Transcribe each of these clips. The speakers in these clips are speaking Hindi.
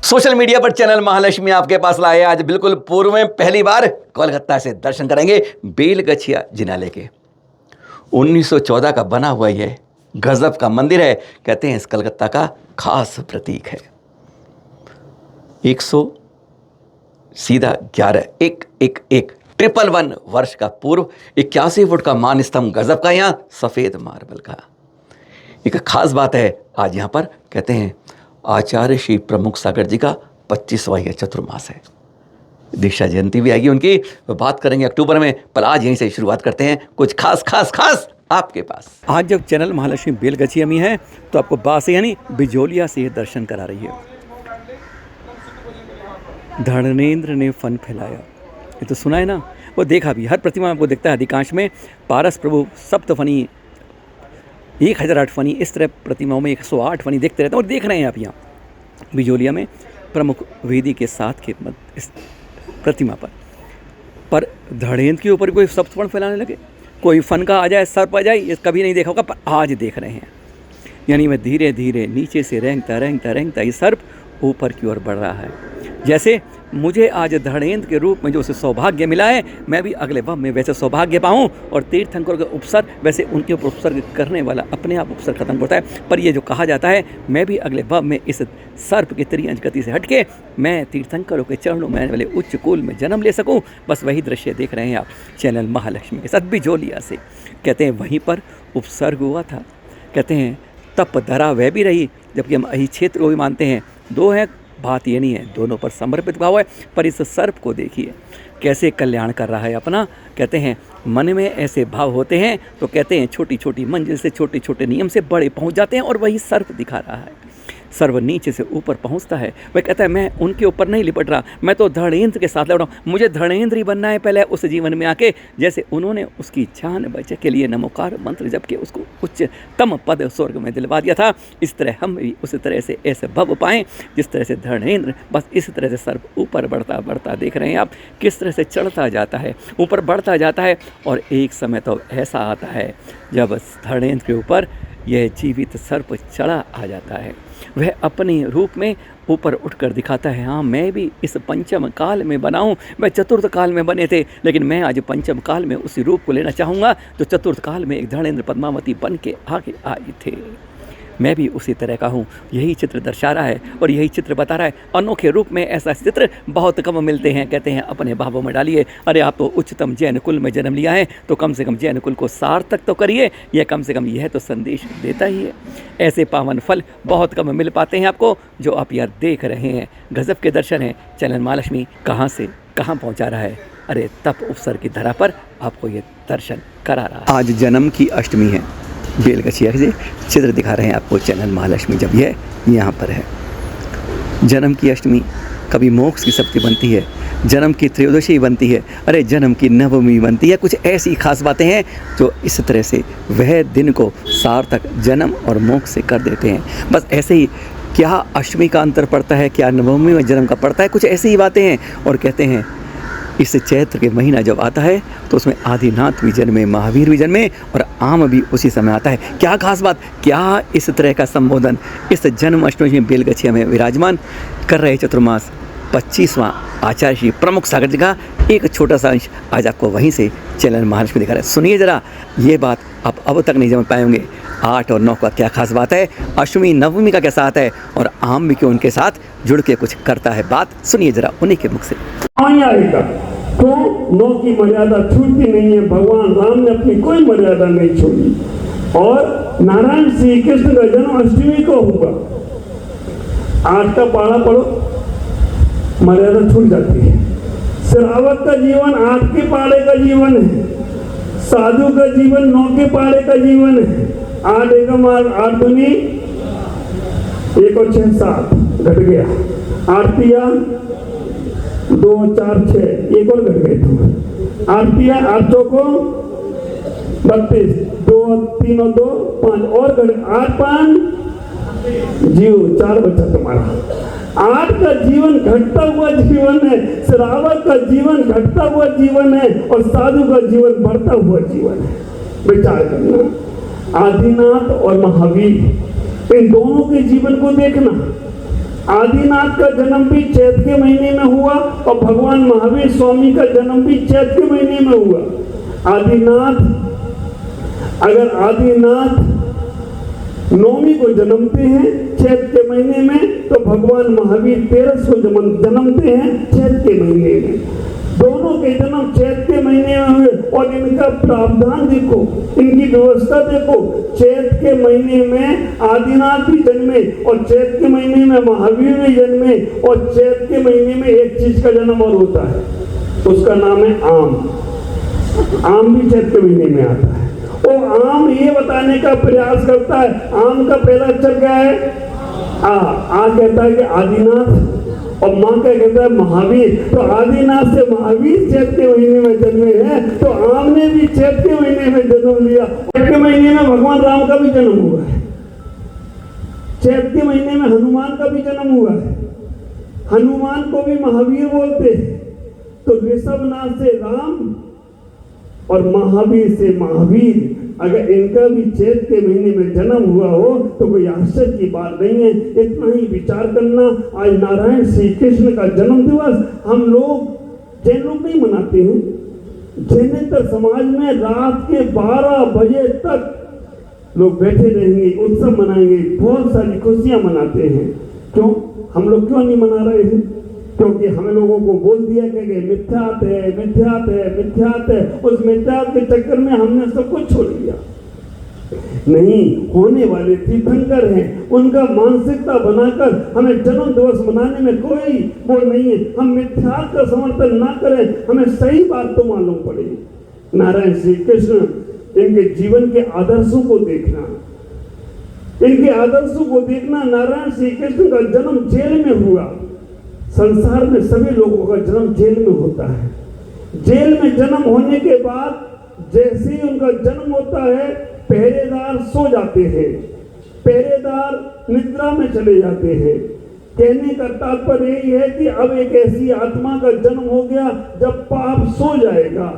सोशल मीडिया पर चैनल महालक्ष्मी आपके पास लाए आज बिल्कुल पूर्व में पहली बार कोलकाता से दर्शन करेंगे बेलगछिया जिनालय के। 1914 का बना हुआ यह गजब का मंदिर है। कहते हैं इस कलकत्ता का खास प्रतीक है। 100 सीधा 11 1 1 1 111 वर्ष का पूर्व 81 फुट का मान स्तंभ गजब का, यहाँ सफ़ेद मार्बल का। एक खास बात है आज यहाँ पर, कहते हैं आचार्य श्री प्रमुख सागर जी का 25वां यह चतुर्मास है। दीक्षा जयंती भी आएगी उनकी, बात करेंगे अक्टूबर में, पर आज यहीं से शुरुआत करते हैं कुछ खास आपके पास। आज जब चैनल महालक्ष्मी बेलगछिया में है तो आपको बास यानी बिजोलिया से दर्शन करा रही है। धर्मेंद्र ने फन फैलाया, ये तो सुना है ना, वो देखा भी। हर प्रतिमा आपको दिखता है अधिकांश में पारस प्रभु सप्तफनी 1008 फनी, इस तरह प्रतिमाओं में 108 फनी देखते रहते हैं। और देख रहे हैं आप यहाँ बिजोलिया में प्रमुख वेदी के साथ के इस प्रतिमा पर धड़ेंद्र के ऊपर कोई सप्तफन फैलाने लगे, कोई फन का आ जाए, सर्प आ जाए, ये कभी नहीं देखा होगा, पर आज देख रहे हैं। यानी मैं धीरे धीरे नीचे से रेंगता ये सर्प ऊपर की ओर बढ़ रहा है। जैसे मुझे आज धड़ेंद्र के रूप में जो उसे सौभाग्य मिला है, मैं भी अगले भव में वैसे सौभाग्य पाऊँ। और तीर्थंकरों के उपसर्ग वैसे उनके ऊपर उपसर्ग करने वाला अपने आप उपसर्ग खत्म होता है। पर ये जो कहा जाता है, मैं भी अगले भव में इस सर्प की त्रियंज गति से हटके मैं तीर्थंकरों के चरणों में वाले उच्च कुल में जन्म ले सकूँ। बस वही दृश्य देख रहे हैं आप चैनल महालक्ष्मी के साथ बिजोलिया से। कहते हैं वहीं पर उपसर्ग हुआ था। कहते हैं तप धरा वह भी रही, जबकि हम अही क्षेत्र को भी मानते हैं। दो हैं, बात ये नहीं है, दोनों पर समर्पित भाव है। पर इस सर्प को देखिए कैसे कल्याण कर रहा है अपना। कहते हैं मन में ऐसे भाव होते हैं तो कहते हैं छोटी छोटी मंजिल से छोटे छोटे नियम से बड़े पहुंच जाते हैं। और वही सर्प दिखा रहा है, सर्व नीचे से ऊपर पहुंचता है। वह कहता है मैं उनके ऊपर नहीं लिपट रहा, मैं तो धड़ेंद्र के साथ लड़ रहा हूँ। मुझे धड़ेंद्र ही बनना है पहले उस जीवन में आके, जैसे उन्होंने उसकी जान बचे के लिए नमोकार मंत्र जब के उसको उच्चतम पद स्वर्ग में दिलवा दिया था। इस तरह हम भी उस तरह से ऐसे भव पाएँ जिस तरह से धड़ेंद्र। बस इस तरह से सर्प ऊपर बढ़ता देख रहे हैं आप किस तरह से चढ़ता जाता है, ऊपर बढ़ता जाता है। और एक समय तो ऐसा आता है जब धड़ेंद्र के ऊपर यह जीवित सर्प चढ़ा आ जाता है। वह अपने रूप में ऊपर उठकर दिखाता है, हाँ मैं भी इस पंचम काल में बना हूँ। मैं चतुर्थ काल में बने थे, लेकिन मैं आज पंचम काल में उसी रूप को लेना चाहूँगा जो चतुर्थ काल में एक धड़ेंद्र पद्मावती बन के आगे आए थे। मैं भी उसी तरह का हूँ। यही चित्र दर्शा रहा है और यही चित्र बता रहा है। अनोखे रूप में ऐसा चित्र बहुत कम मिलते हैं। कहते हैं अपने भावों में डालिए। अरे आप तो उच्चतम जैन कुल में जन्म लिया है तो कम से कम जैन कुल को सार्थक तो करिए। यह कम से कम यह तो संदेश देता ही है। ऐसे पावन फल बहुत कम मिल पाते हैं आपको जो आप यहाँ देख रहे हैं। गजब के दर्शन हैं। चैनल महालक्ष्मी कहाँ से कहाँ पहुँचा रहा है। अरे तप उपसर की धरा पर आपको ये दर्शन करा रहा है। आज जन्म की अष्टमी है। बेलगछिया से चित्र दिखा रहे हैं आपको चैनल महालक्ष्मी जब यह यहाँ पर है। जन्म की अष्टमी कभी मोक्ष की सप्तमी बनती है, जन्म की त्रयोदशी बनती है, अरे जन्म की नवमी बनती है। कुछ ऐसी खास बातें हैं जो इस तरह से वह दिन को सार्थक जन्म और मोक्ष से कर देते हैं। बस ऐसे ही क्या अष्टमी का अंतर पड़ता है, क्या नवमी में जन्म का पड़ता है, कुछ ऐसी ही बातें हैं। और कहते हैं इस चैत्र के महीना जब आता है तो उसमें आदिनाथ भी जन्मे, महावीर भी जन्मे और आम भी उसी समय आता है। क्या खास बात, क्या इस तरह का संबोधन इस जन्माष्टमी में बेलगछिया में विराजमान कर रहे चतुर्मास 25वां आचार्य श्री प्रमुख सागर जी का एक छोटा सा अंश आज आपको वहीं से चैनल महालक्ष्मी दिखा रहा है। सुनिए जरा, ये बात आप अब तक नहीं समझ पाएंगे। 8 और 9 का क्या खास बात है, अष्टमी नवमी का क्या साथ है और आम भी क्यों उनके साथ जुड़ के कुछ करता है। बात सुनिए जरा उन्हीं के मुख से। आएगा तो 9 की मर्यादा छूटती नहीं है। भगवान राम ने अपनी कोई मर्यादा नहीं छोड़ी। और नारायण श्री कृष्ण का जन्म अष्टमी को हुआ। 8 का पारा पढ़ो, मर्यादा छूट जाती है। श्रावक का जीवन 8 के पारे का जीवन है, साधु का जीवन 9 के पारे का जीवन है। 8 एकम 8 दूनी 1 और 6 7 घट गया। 8 तिया 2 4 6 1 और घट गए तो 8 तिया 8 चौको 32 2 3 और 2 5 और घट 8 5 जीव 4 बच्चा तुम्हारा। 8 का जीवन घटता हुआ जीवन है, श्रावक का जीवन घटता हुआ जीवन है और साधु का जीवन बढ़ता हुआ जीवन है। विचार करना, आदिनाथ और महावीर इन दोनों के जीवन को देखना। आदिनाथ का जन्म भी चैत के महीने में हुआ और भगवान महावीर स्वामी का जन्म भी चैत के महीने में हुआ। अगर आदिनाथ नौमी को जन्मते हैं चैत के महीने में, तो भगवान महावीर 13 को जन्मते हैं चैत के महीने में। दोनों के जन्म चैत के महीने में हुए और इनका प्रावधान देखो, इनकी व्यवस्था देखो। चैत के महीने में आदिनाथ भी जन्मे और चैत के महीने में महावीर भी जन्मे और चैत के महीने में एक चीज का जन्म और होता है, उसका नाम है आम। आम भी चैत के महीने में आता है। और आम ये बताने का प्रयास करता है, आम का पहला अक्षर क्या है? आ कहता है कि आदिनाथ और माँ क्या कहता है? महावीर। तो आदिनाथ से महावीर चैत के महीने में जन्मे हैं, तो आम ने भी चैत के महीने में जन्म लिया। चैत के महीने में भगवान राम का भी जन्म हुआ है। चैत के महीने में हनुमान का भी जन्म हुआ है। हनुमान को भी महावीर बोलते हैं। तो ऋषभनाथ से राम और महावीर से महावीर, अगर इनका भी चैत के महीने में जन्म हुआ हो तो कोई आश्चर्य की बात नहीं है। इतना ही विचार करना। आज नारायण श्री कृष्ण का जन्म दिवस हम लोग जैन लोग नहीं मनाते हैं। जैनेतर समाज में रात के 12 बजे तक लोग बैठे रहेंगे, उत्सव मनाएंगे, बहुत सारी खुशियां मनाते हैं। क्यों? हम लोग क्यों नहीं मना रहे हैं? क्योंकि हमें लोगों को बोल दिया कि मिथ्यात है, मिथ्यात है, मिथ्यात है। उस मिथ्यात के चक्कर में हमने सब कुछ छोड़ दिया। नहीं, होने वाले तीर्थंकर हैं, उनका मानसिकता बनाकर हमें जन्म दिवस मनाने में कोई वो नहीं है। हम मिथ्यात का समर्थन ना करें, हमें सही बात तो मालूम पड़ेगी। नारायण श्री कृष्ण, इनके जीवन के आदर्शों को देखना, इनके आदर्शों को देखना। नारायण श्री कृष्ण का जन्म जेल में हुआ। संसार में सभी लोगों का जन्म जेल में होता है। जेल में जन्म होने के बाद जैसे ही उनका जन्म होता है, पहरेदार सो जाते हैं, पहरेदार निद्रा में चले जाते हैं। कहने का तात्पर्य यही है कि अब एक ऐसी आत्मा का जन्म हो गया जब पाप सो जाएगा।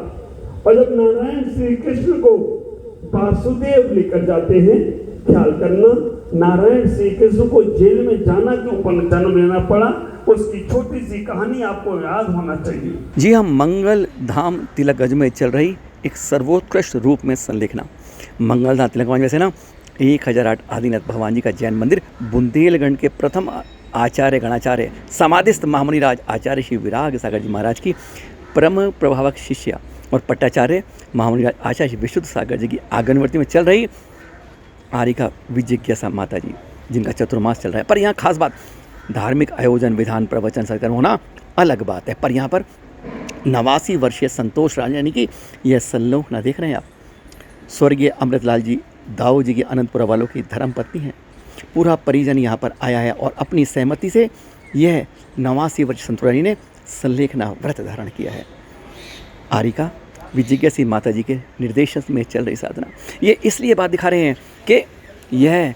और जब नारायण श्री कृष्ण को वासुदेव लेकर जाते हैं, ख्याल करना, नारायण श्री कृष्ण को जेल में जाना क्यों जन्म लेना पड़ा, उसकी छोटी सी कहानी आपको याद होना चाहिए। जी हाँ, मंगल धाम तिलकगंज में चल रही एक सर्वोत्कृष्ट रूप में संलेखना। मंगल धाम तिलकगंज में से ना 1008 आदिनाथ भगवान जी का जैन मंदिर बुंदेलखंड के प्रथम आचार्य गणाचार्य समाधिस्थ महामुनिराज आचार्य श्री विराग सागर जी महाराज की परम प्रभावक शिष्य और पट्टाचार्य महामुनिराज आचार्य श्री विशुद्ध सागर जी की आंगनवर्ती में चल रही आरिका विजिज्ञासा माता जी, जिनका चतुर्मास चल रहा है। पर यहाँ खास बात, धार्मिक आयोजन, विधान, प्रवचन, सत्कर्म होना अलग बात है। पर यहाँ पर 89 वर्षीय संतोष राज, यानी कि यह संलोकना देख रहे हैं आप, स्वर्गीय अमृतलाल जी दाऊ जी की अनंतपुरा वालों की धर्मपत्नी हैं। पूरा परिजन यहाँ पर आया है और अपनी सहमति से यह 89 वर्ष संतोष जी ने संलेखना व्रत धारण किया है। आरिका विजिज्ञासी माता जी के निर्देशन में चल रही साधना, ये इसलिए बात दिखा रहे हैं कि यह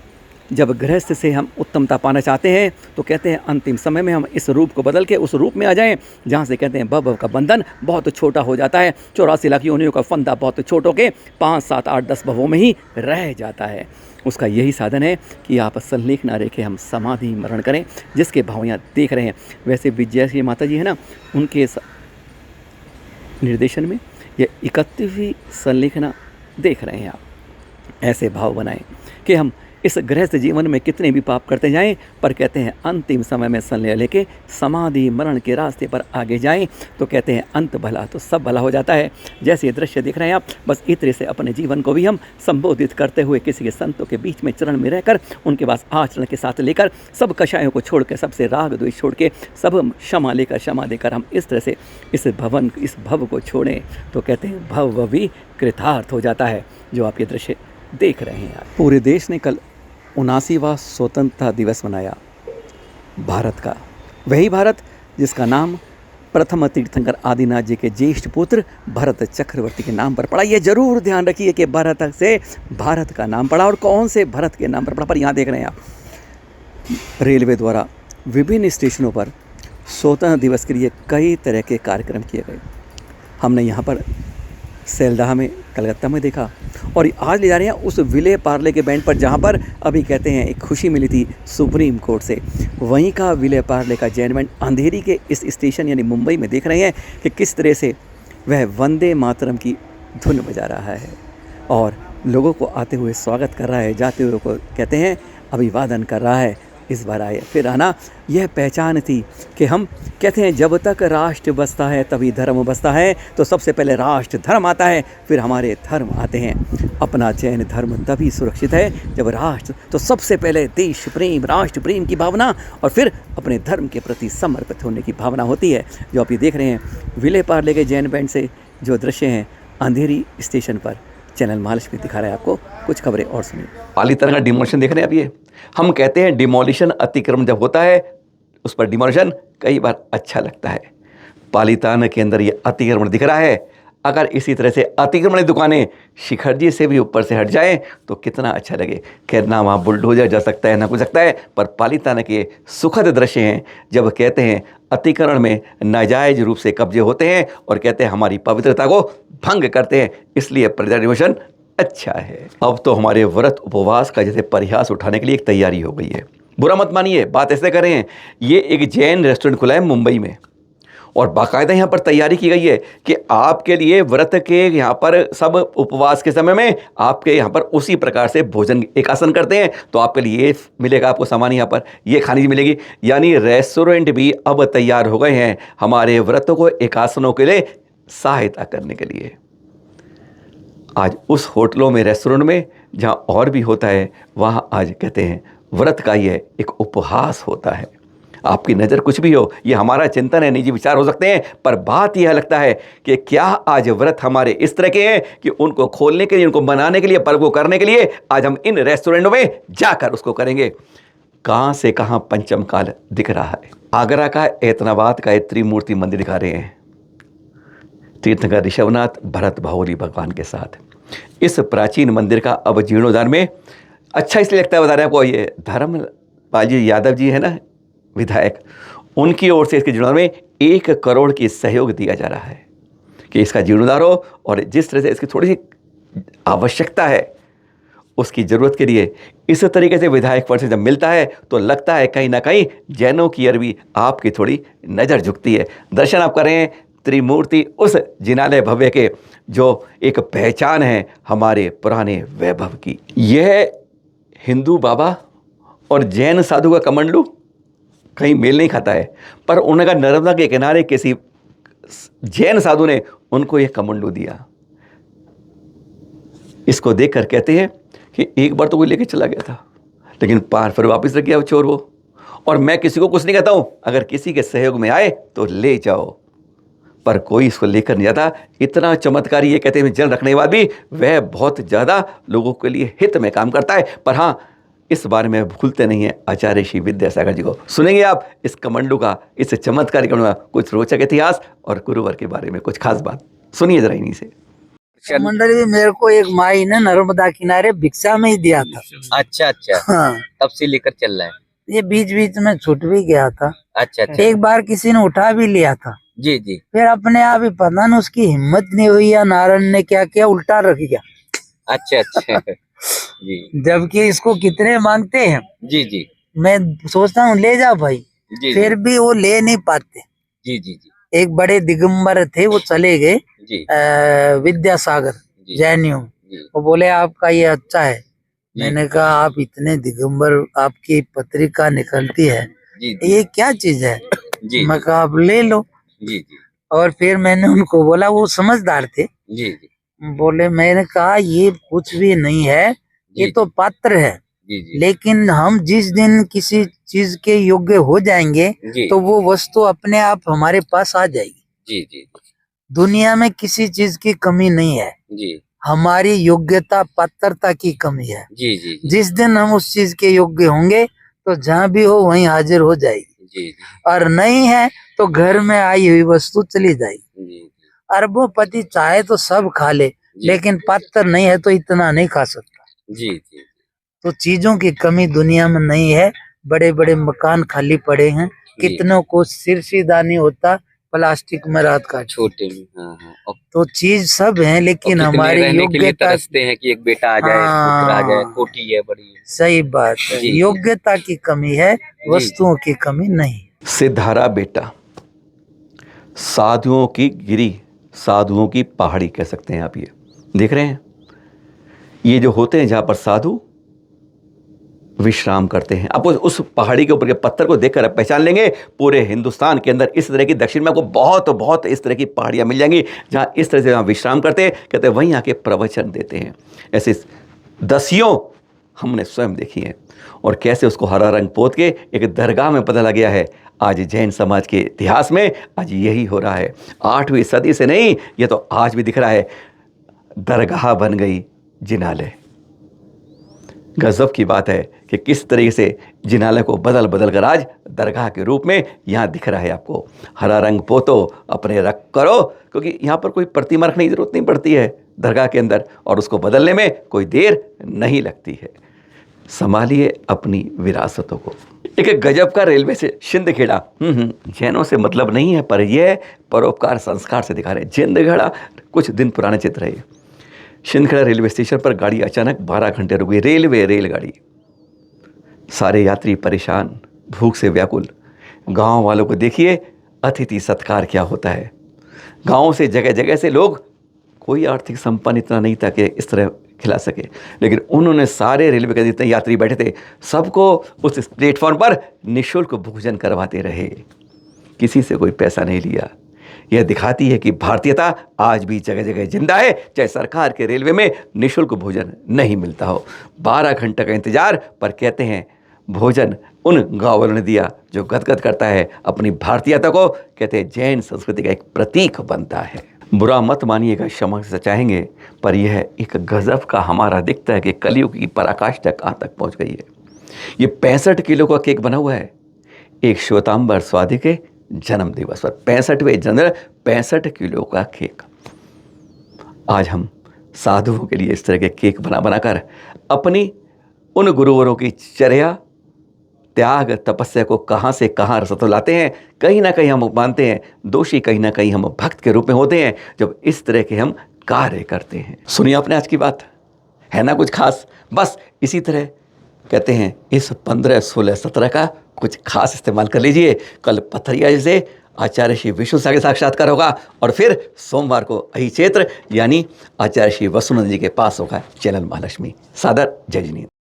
जब गृहस्थ से हम उत्तमता पाना चाहते हैं तो कहते हैं अंतिम समय में हम इस रूप को बदल के उस रूप में आ जाएं जहाँ से कहते हैं भव का बंधन बहुत छोटा हो जाता है, 84 लाख योनियों का फंदा बहुत छोटों के 5, 7, 8, 10 भवों में ही रह जाता है। उसका यही साधन है कि आप संलेखना रेखे हम समाधि मरण करें, जिसके भाव यहाँ देख रहे हैं। वैसे विजय माता जी है ना, उनके निर्देशन में यह 31वीं संलेखना देख रहे हैं आप। ऐसे भाव बनाएं कि हम इस गृहस्थ जीवन में कितने भी पाप करते जाएं, पर कहते हैं अंतिम समय में संलेख लेके समाधि मरण के रास्ते पर आगे जाएं तो कहते हैं अंत भला तो सब भला हो जाता है। जैसे ये दृश्य देख रहे हैं आप, बस इतने से अपने जीवन को भी हम संबोधित करते हुए किसी के संतों के बीच में चरण में रहकर उनके पास आचरण के साथ लेकर सब कषायों को छोड़ के, सबसे राग द्वेष छोड़ के, सब क्षमा लेकर, क्षमा देकर हम इस तरह से इस भव को छोड़ें तो कहते हैं भव भी कृतार्थ हो जाता है। जो आप ये दृश्य देख रहे हैं, पूरे देश ने कल 79वां स्वतंत्रता दिवस मनाया भारत का। वही भारत जिसका नाम प्रथम तीर्थंकर आदिनाथ जी के ज्येष्ठ पुत्र भरत चक्रवर्ती के नाम पर पड़ा। यह जरूर ध्यान रखिए कि भरत से भारत का नाम पड़ा और कौन से भरत के नाम पर पड़ा। पर यहाँ देख रहे हैं आप, रेलवे द्वारा विभिन्न स्टेशनों पर स्वतंत्रता दिवस के लिए कई तरह के कार्यक्रम किए गए। हमने यहाँ पर सेल्डाह में, कलकत्ता में देखा और आज ले जा रहे हैं उस विले पार्ले के बैंड पर, जहाँ पर अभी कहते हैं एक खुशी मिली थी सुप्रीम कोर्ट से। वहीं का विले पार्ले का जैन बैंड अंधेरी के इस स्टेशन यानी मुंबई में देख रहे हैं कि किस तरह से वह वंदे मातरम की धुन बजा रहा है और लोगों को आते हुए स्वागत कर रहा है, जाते हुए को कहते हैं अभिवादन कर रहा है। इस बार आए फिर आना, यह पहचान थी कि हम कहते हैं जब तक राष्ट्र बसता है तभी धर्म बसता है। तो सबसे पहले राष्ट्र धर्म आता है, फिर हमारे धर्म आते हैं। अपना जैन धर्म तभी सुरक्षित है जब राष्ट्र, तो सबसे पहले देश प्रेम, राष्ट्र प्रेम की भावना और फिर अपने धर्म के प्रति समर्पित होने की भावना होती है। जो आप ये देख रहे हैं विले पार्ले के जैन बैंड से जो दृश्य हैं अंधेरी स्टेशन पर, चैनल महालक्ष्मी दिखा रहा है आपको कुछ खबरें और सुनिए। पालीताना का डिमोलिशन देख रहे हैं आप। ये हम कहते हैं डिमोलिशन, अतिक्रमण जब होता है उस पर डिमोलिशन कई बार अच्छा लगता है। पालीताना के अंदर ये अतिक्रमण दिख रहा है। अगर इसी तरह से अतिक्रमण दुकानें शिखर जी से भी ऊपर से हट जाएं तो कितना अच्छा लगे। खैर ना वहाँ बुलडोजर जा सकता है ना कुछ सकता है, पर पालीताना के सुखद दृश्य हैं जब कहते हैं अतिक्रमण में नाजायज रूप से कब्जे होते हैं और कहते हैं हमारी पवित्रता को भंग करते हैं, इसलिए प्रजानिवेशन अच्छा है। अब तो हमारे व्रत उपवास का जैसे प्रयास उठाने के लिए एक तैयारी हो गई है। बुरा मत मानिए, बात ऐसे करें, ये एक जैन रेस्टोरेंट खुला है मुंबई में और बाकायदा यहाँ पर तैयारी की गई है कि आपके लिए व्रत के यहाँ पर सब उपवास के समय में आपके यहाँ पर उसी प्रकार से भोजन एक आसन करते हैं तो आपके लिए ये मिलेगा, आपको सामान यहाँ पर ये खाने की मिलेगी। यानी रेस्टोरेंट भी अब तैयार हो गए हैं हमारे व्रतों को एक आसनों के लिए सहायता करने के लिए। आज उस होटलों में, रेस्टोरेंट में जहाँ और भी होता है, वहाँ आज कहते हैं व्रत का ये एक उपहास होता है। आपकी नज़र कुछ भी हो, ये हमारा चिंतन है, निजी विचार हो सकते हैं, पर बात यह लगता है कि क्या आज व्रत हमारे इस तरह के हैं कि उनको खोलने के लिए, उनको बनाने के लिए, पर्व को करने के लिए आज हम इन रेस्टोरेंटों में जाकर उसको करेंगे। कहाँ से कहाँ पंचम काल दिख रहा है। आगरा का ऐतनाबाद का एक त्रिमूर्ति मंदिर दिखा रहे हैं, तीर्थंकर ऋषभनाथ भरत बाहुली भगवान के साथ। इस प्राचीन मंदिर का अब जीर्णोद्धार में अच्छा इसलिए लगता है, बता रहे हैं आपको, ये धर्मपाल जी यादव जी है ना विधायक, उनकी ओर से इसके जीर्णोद्धार में 1 करोड़ की सहयोग दिया जा रहा है कि इसका जीर्णोद्धार हो। और जिस तरह से इसकी थोड़ी सी आवश्यकता है, उसकी ज़रूरत के लिए इस तरीके से विधायक पद से जब मिलता है तो लगता है कहीं ना कहीं जैनों की ओर भी आपकी थोड़ी नज़र झुकती है। दर्शन आप करें त्रिमूर्ति उस जिनालय भव्य के जो एक पहचान है हमारे पुराने वैभव की। यह हिंदू बाबा और जैन साधु का कमंडलू कहीं मेल नहीं खाता है, पर उनका नर्मदा के किनारे किसी जैन साधु ने उनको यह कमंडलू दिया। इसको देखकर कहते हैं कि एक बार तो कोई लेके चला गया था लेकिन पार फिर वापस रख गया वो चोर वो। और मैं किसी को कुछ नहीं कहता हूँ, अगर किसी के सहयोग में आए तो ले जाओ, पर कोई इसको लेकर नहीं जाता। इतना चमत्कारी ये कहते हैं जल रखने के बाद भी वह बहुत ज़्यादा लोगों के लिए हित में काम करता है। पर हाँ, इस बारे में भूलते नहीं है आचार्य श्री विद्यासागर जी को। सुनेंगे आप इस कमंडलू का, इस चमत्कारी कमंडलू का कुछ रोचक इतिहास और गुरुवर के बारे में कुछ खास बात सुनिए जरा इन्हीं से। मंडली भी मेरे को एक माई ने नर्मदा किनारे भिक्षा में ही दिया था। अच्छा अच्छा, हाँ, तब से लेकर चल रहा है। ये बीच बीच में छूट भी गया था। अच्छा अच्छा, एक बार किसी ने उठा भी लिया था, जी जी, फिर अपने आप ही पता नहीं उसकी हिम्मत नहीं हुई या नारायण ने क्या किया, उल्टा रख गया। अच्छा अच्छा जी जबकि इसको कितने मांगते हैं, जी जी मैं सोचता हूँ ले जाओ भाई, जी फिर भी वो ले नहीं पाते। जी जी जी एक बड़े दिगंबर थे, वो चले गए जी विद्यासागर जी जैनियों, जी वो बोले आपका ये अच्छा है। जी। मैंने कहा आप इतने दिगंबर, आपकी पत्रिका निकलती है, जी जी ये क्या चीज है? जी मैं कहा आप ले लो। जी जी और फिर मैंने उनको बोला, वो समझदार थे, जी जी बोले, मैंने कहा ये कुछ भी नहीं है, ये जी तो पात्र है, जी जी लेकिन हम जिस दिन किसी चीज के योग्य हो जाएंगे जी तो वो वस्तु अपने आप हमारे पास आ जाएगी। जी जी दुनिया में किसी चीज की कमी नहीं है, जी हमारी योग्यता पात्रता की कमी है। जी जी जिस दिन हम उस चीज के योग्य होंगे तो जहाँ भी हो वहीं हाजिर हो जाएगी, जी और नहीं है तो घर में आई हुई वस्तु चली जाएगी। जी अरबोपति चाहे तो सब खा ले, लेकिन पात्र नहीं है तो इतना नहीं खा सकता। जी जी तो चीजों की कमी दुनिया में नहीं है। बड़े बड़े मकान खाली पड़े हैं, कितनों को सिरसीदा नहीं होता, प्लास्टिक में रात काट। छोटे में, हाँ हाँ। और तो चीज सब है, लेकिन कितने हमारी रहने के लिए योग्यता। तरसते हैं कि एक बेटा आ जाए, पुत्र आ जाए, हाँ। कोठी है बड़ी। सही बात है, जी। योग्यता की कमी है, वस्तुओं की कमी नहीं। सिद्धारा बेटा, साधुओं की गिरी, साधुओं की पहाड़ी कह सकते हैं आप। ये देख रहे हैं, ये जो होते हैं जहां पर साधु विश्राम करते हैं। आप उस पहाड़ी के ऊपर के पत्थर को देखकर आप पहचान लेंगे, पूरे हिंदुस्तान के अंदर इस तरह की, दक्षिण में आपको बहुत बहुत इस तरह की पहाड़ियां मिल जाएंगी जहां इस तरह से जहां विश्राम करते हैं, कहते हैं वहीं आके प्रवचन देते हैं। ऐसे दसियों हमने स्वयं देखी हैं। और कैसे उसको हरा रंग पोत के एक दरगाह में बदला गया है। आज जैन समाज के इतिहास में आज यही हो रहा है। 8वीं सदी से नहीं, ये तो आज भी दिख रहा है, दरगाह बन गई जिनालय। गजब की बात है कि किस तरीके से जिनालय को बदल बदल कर आज दरगाह के रूप में यहाँ दिख रहा है आपको। हरा रंग पोतो, अपने रख करो, क्योंकि यहाँ पर कोई प्रतिमा रखने की जरूरत नहीं पड़ती है दरगाह के अंदर, और उसको बदलने में कोई देर नहीं लगती है। संभालिए अपनी विरासतों को। एक गजब का रेलवे से शिंदखेड़ा, जैनों से मतलब नहीं है, पर यह परोपकार संस्कार से दिखा रहे हैं। शिंदखेड़ा कुछ दिन पुराने चित्र है। शिंदखेड़ा रेलवे स्टेशन पर गाड़ी अचानक 12 घंटे रुक गई। रेलगाड़ी, सारे यात्री परेशान, भूख से व्याकुल। गांव वालों को देखिए अतिथि सत्कार क्या होता है। गांव से जगह जगह से लोग, कोई आर्थिक संपन्न इतना नहीं था कि इस तरह खिला सके, लेकिन उन्होंने सारे रेलवे के जितने यात्री बैठे थे सबको उस प्लेटफॉर्म पर निःशुल्क भोजन करवाते रहे। किसी से कोई पैसा नहीं लिया। यह दिखाती है कि भारतीयता आज भी जगह जगह जिंदा है, चाहे सरकार के रेलवे में निःशुल्क भोजन नहीं मिलता हो। 12 घंटे का इंतजार, पर कहते हैं भोजन उन गाँव वालों ने दिया जो गदगद करता है अपनी भारतीयता को। कहते हैं जैन संस्कृति का एक प्रतीक बनता है। बुरा मत मानिएगा, क्षमा से चाहेंगे, पर यह एक गजब का हमारा दिखता है कि कलयुग की पराकाष्ठा कहाँ तक पहुँच गई है। ये 65 किलो का केक बना हुआ है एक श्वेतांबर स्वाति के जन्म दिवस पर। 65वें जन्म, 65 किलो का केक। आज हम साधुओं के लिए इस तरह के केक बना कर अपनी उन गुरुवरों की चर्या, त्याग, तपस्या को कहाँ से कहाँ रसतो लाते हैं। कहीं ना कहीं हम मानते हैं दोषी, कहीं ना कहीं हम भक्त के रूप में होते हैं जब इस तरह के हम कार्य करते हैं। सुनिए आपने आज की बात, है ना कुछ खास। बस इसी तरह कहते हैं इस 15, 16, 17 का कुछ खास इस्तेमाल कर लीजिए। कल पथरिया से आचार्य श्री विष्णु सागर साक्षात्कार होगा, और फिर सोमवार को अहि क्षेत्र यानी आचार्य श्री वसुनंद जी के पास होगा चैनल महालक्ष्मी। सादर जय जिनेंद्र।